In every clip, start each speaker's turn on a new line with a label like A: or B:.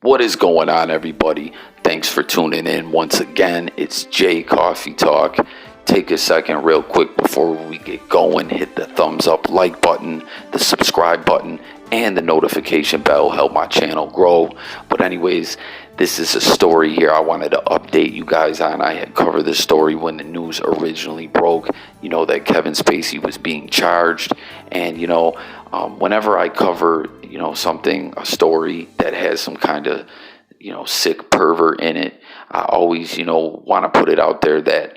A: What is going on, everybody? Thanks for tuning in once again. It's Jay Coffee Talk. Take a second real quick before we get going. Hit the thumbs up like button, the subscribe button, and the notification bell. Help my channel grow. But anyways, this is a story here I wanted to update you guys on. I had covered this story when the news originally broke, that Kevin Spacey was being charged. And, whenever I cover, a story that has some kind of, sick pervert in it, I always, want to put it out there that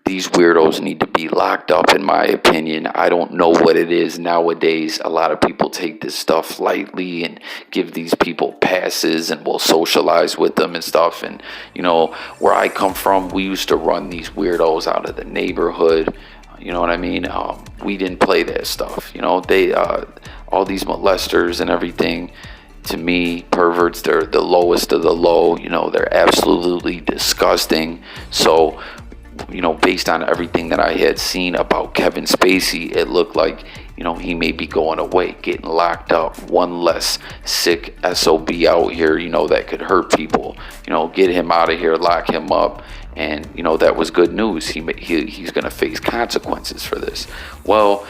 A: these weirdos need to be locked up, in my opinion. I don't know what it is nowadays. A lot of people take this stuff lightly and give these people passes and will socialize with them and stuff. And, where I come from, we used to run these weirdos out of the neighborhood. You know what I mean? We didn't play that stuff. They, all these molesters and everything, to me, perverts, they're the lowest of the low. They're absolutely disgusting. So, based on everything that I had seen about Kevin Spacey, it looked like, he may be going away, getting locked up. One less sick SOB out here, that could hurt people. Get him out of here, lock him up. And, that was good news. He's going to face consequences for this. Well,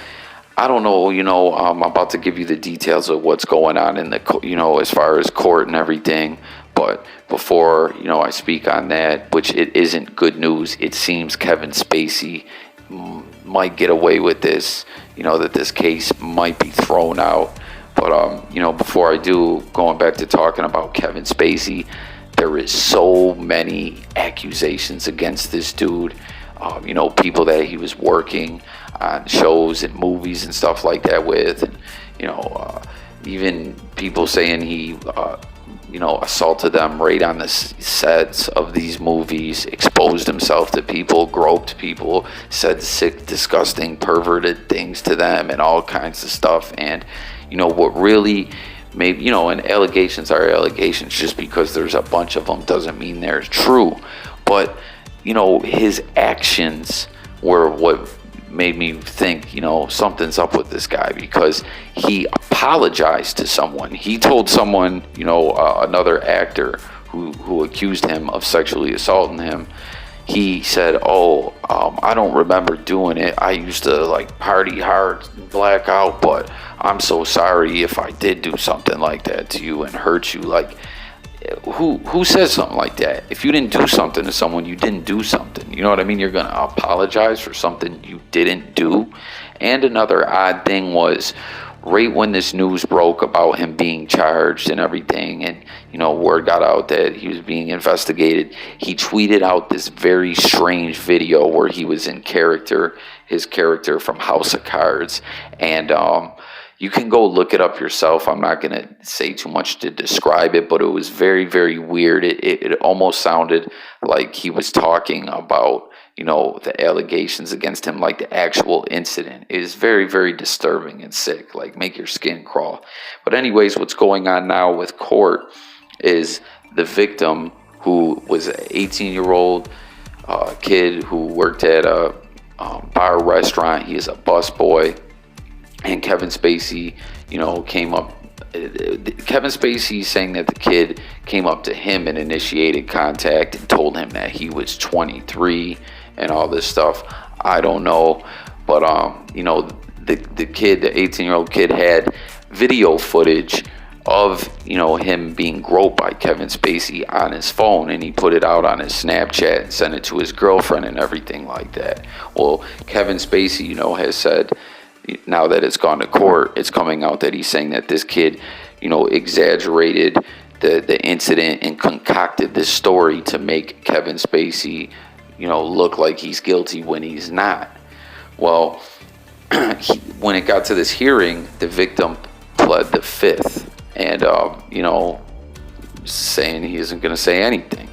A: I don't know, I'm about to give you the details of what's going on in the, as far as court and everything. But before, I speak on that, which it isn't good news, it seems Kevin Spacey might get away with this, that this case might be thrown out. But, before I do, going back to talking about Kevin Spacey, there is so many accusations against this dude. People that he was working on shows and movies and stuff like that with, and, even people saying he, assaulted them right on the sets of these movies, exposed himself to people, groped people, said sick, disgusting, perverted things to them, and all kinds of stuff. And, what really maybe, and allegations are allegations. Just because there's a bunch of them doesn't mean they're true. But, his actions were what made me think, something's up with this guy, because he apologized to someone. He told someone, another actor who accused him of sexually assaulting him. He said, I don't remember doing it. I used to party hard and black out, but I'm so sorry if I did do something like that to you and hurt you. Who says something like that? If you didn't do something to someone, you didn't do something. You know what I mean? You're going to apologize for something you didn't do. And another odd thing was, right when this news broke about him being charged and everything, and, word got out that he was being investigated, he tweeted out this very strange video where he was in his character from House of Cards. And, you can go look it up yourself. I'm not going to say too much to describe it, but it was very, very weird. It almost sounded like he was talking about, the allegations against him, like the actual incident. It is very, very disturbing and sick, make your skin crawl. But anyways, what's going on now with court is the victim, who was an 18-year-old kid who worked at a bar restaurant. He is a busboy. And Kevin Spacey, came up. Kevin Spacey saying that the kid came up to him and initiated contact and told him that he was 23 and all this stuff. I don't know, but the kid, the 18-year-old kid, had video footage of him being groped by Kevin Spacey on his phone, and he put it out on his Snapchat and sent it to his girlfriend and everything like that. Well, Kevin Spacey, has said, now that it's gone to court, it's coming out that he's saying that this kid, exaggerated the incident and concocted this story to make Kevin Spacey, look like he's guilty when he's not. Well, when it got to this hearing, the victim pled the fifth, and, saying he isn't going to say anything.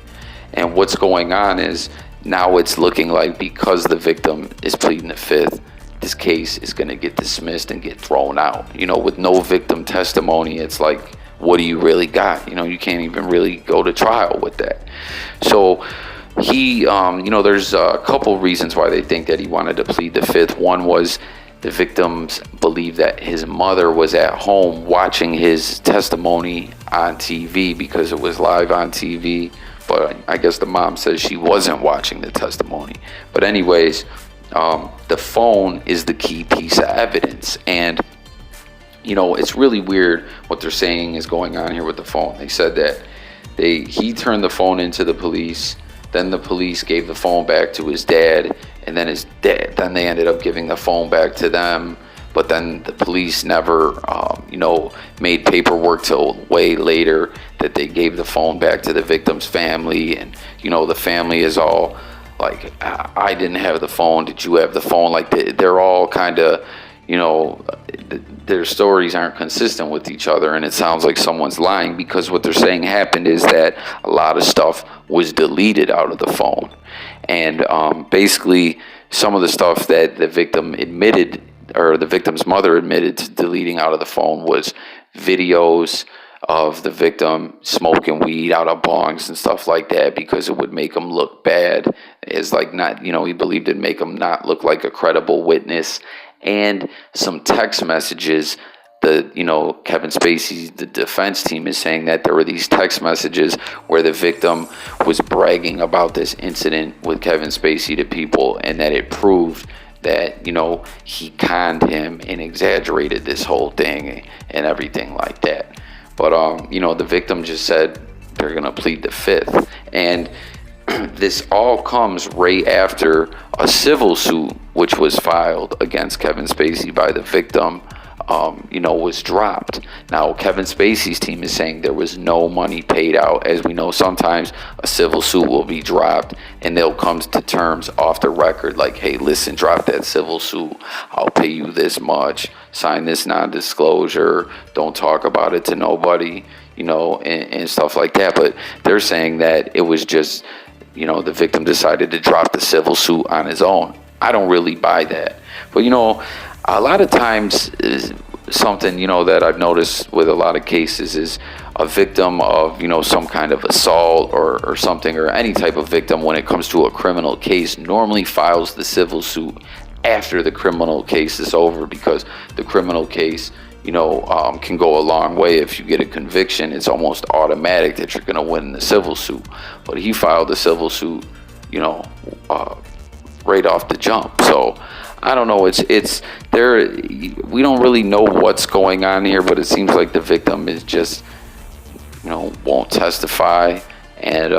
A: And what's going on is, now it's looking like, because the victim is pleading the fifth, this case is going to get dismissed and get thrown out. With no victim testimony, it's like, what do you really got? You can't even really go to trial with that. So he, there's a couple reasons why they think that he wanted to plead the fifth. One was The victims believe that his mother was at home watching his testimony on TV because it was live on TV. But I guess the mom says she wasn't watching the testimony. But anyways, the phone is the key piece of evidence. And, you know, it's really weird what they're saying is going on here with the phone. They said that he turned the phone into the police. Then the police gave the phone back to his dad, and then then they ended up giving the phone back to them. But then the police never, made paperwork till way later that they gave the phone back to the victim's family. And, you know, the family is all like, I didn't have the phone. Did you have the phone? Like, they're all kind of, you know, their stories aren't consistent with each other, and it sounds like someone's lying, because what they're saying happened is that a lot of stuff was deleted out of the phone. And basically some of the stuff that the victim admitted, or the victim's mother admitted to deleting out of the phone, was videos of the victim smoking weed out of bongs and stuff like that, because it would make him look bad. It's like, not, you know, he believed it'd make him not look like a credible witness. And some text messages, Kevin Spacey, the defense team, is saying that there were these text messages where the victim was bragging about this incident with Kevin Spacey to people, and that it proved that, you know, he conned him and exaggerated this whole thing and everything like that. But, the victim just said they're going to plead the fifth. And this all comes right after a civil suit, which was filed against Kevin Spacey by the victim, was dropped. Now, Kevin Spacey's team is saying there was no money paid out. As we know, sometimes a civil suit will be dropped and they'll come to terms off the record, like, hey, listen, drop that civil suit. I'll pay you this much. Sign this non-disclosure. Don't talk about it to nobody, and stuff like that. But they're saying that it was just, the victim decided to drop the civil suit on his own. I don't really buy that. But, a lot of times something, that I've noticed with a lot of cases is a victim of, some kind of assault or something, or any type of victim, when it comes to a criminal case, normally files the civil suit after the criminal case is over, because the criminal case, can go a long way. If you get a conviction, it's almost automatic that you're going to win the civil suit. But he filed the civil suit, right off the jump. So I don't know. It's there. We don't really know what's going on here, but it seems like the victim is just, won't testify, and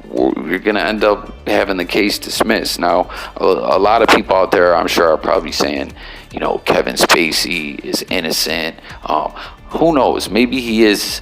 A: we're gonna end up having the case dismissed. Now, a lot of people out there, I'm sure, are probably saying, Kevin Spacey is innocent. Who knows? Maybe he is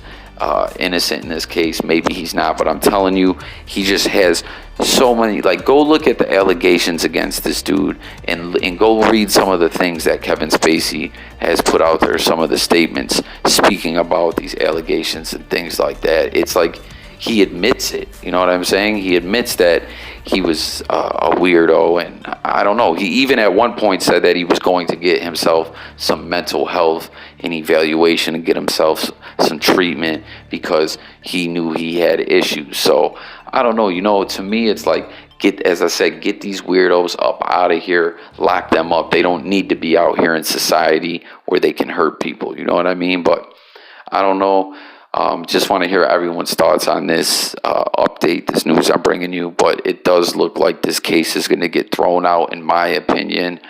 A: innocent in this case. Maybe he's not. But I'm telling you, he just has so many. Like, go look at the allegations against this dude, and go read some of the things that Kevin Spacey has put out there. Some of the statements speaking about these allegations and things like that. It's like he admits it. You know what I'm saying? He admits that he was a weirdo, and I don't know. He even at one point said that he was going to get himself some mental health and evaluation and get himself some treatment because he knew he had issues. So I don't know. To me, it's like, get these weirdos up out of here, lock them up. They don't need to be out here in society where they can hurt people. You know what I mean? But I don't know. Just want to hear everyone's thoughts on this update, this news I'm bringing you. But it does look like this case is going to get thrown out, in my opinion.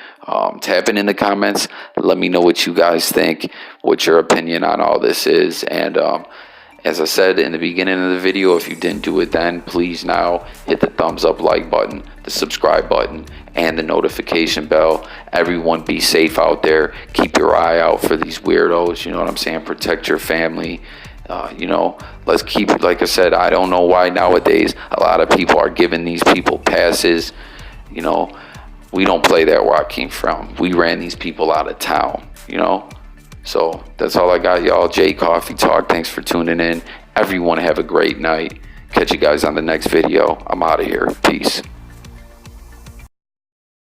A: Tap in the comments. Let me know what you guys think, what your opinion on all this is. And as I said in the beginning of the video, if you didn't do it then, please now hit the thumbs up like button, the subscribe button, and the notification bell. Everyone be safe out there. Keep your eye out for these weirdos. You know what I'm saying? Protect your family. Let's keep, like I said, I don't know why nowadays a lot of people are giving these people passes. We don't play that where I came from. We ran these people out of town, So that's all I got, y'all. Jay Coffee Talk. Thanks for tuning in. Everyone have a great night. Catch you guys on the next video. I'm out of here. Peace.